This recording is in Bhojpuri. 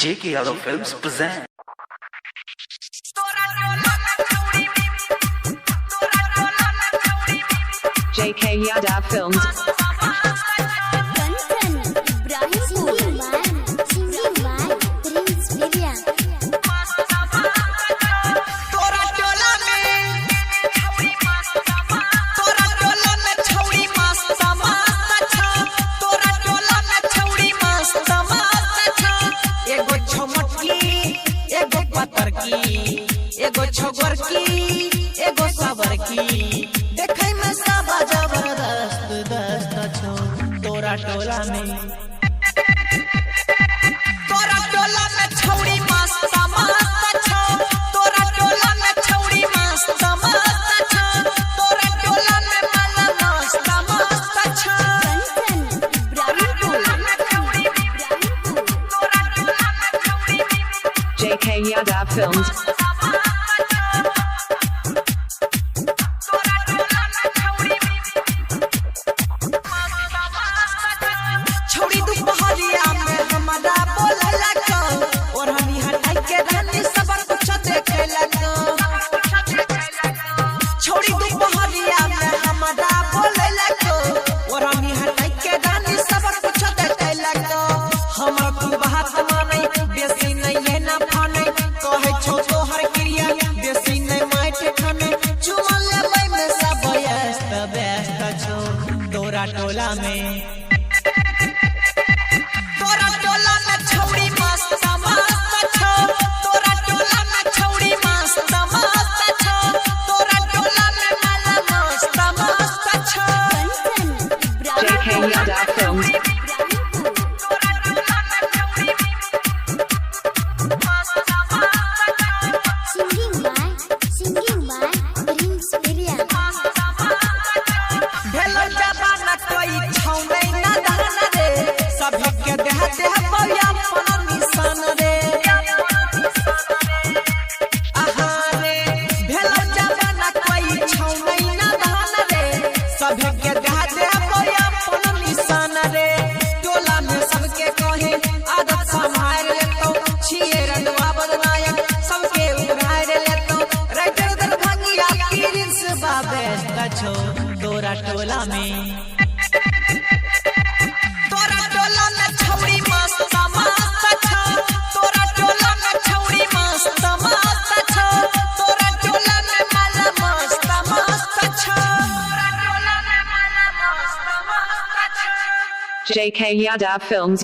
JK Yadav Films present. JK Yadav Films. एगो छोगर की एगो सबर की देखै में सब जबरदस्त दस्त छौ तोरा टोला में छौड़ी मस्त मस्त छौ तोरा टोला में छौड़ी मस्त मस्त छौ तोरा टोला में माला मस्त मस्त छौ JK Yadav Films. छौड़ी दुपहरिया में हमारा बोलला को और हमी हटाई के रहनी सब कुछ देखेला को छौड़ी दुपहरिया में हमारा बोलला को और हमी हटाई के रहनी सब कुछ देखेला को हमर तू बात मानै बेसी नहीं है ना फानै कहे छौ तोहर क्रिया बेसी नहीं माइट खाने चुमा लेबै में सब व्यस्त छौ तोरा टोला में JK Yadav Films. भेलो जबाना कोई छौ नहीं ना दान रे सभी के देह देह पया अपन निशान रे आहा रे भेलो जबाना कोई छौ नहीं ना दान रे सभी के देह देह पया अपन निशान रे टोला में सबके कहे आदत संभाल लेतो छिए रंडवा बदनायक सबके उड़ाए लेतो राइटर दरभंगिया प्रिंस बाबेस्ट छौ तोरा टोला में छौड़ी मस्त मस्त छौ तोरा टोला में छौड़ी मस्त मस्त छौ तोरा टोला में माला मस्त मस्त छौ JK Yadav Films.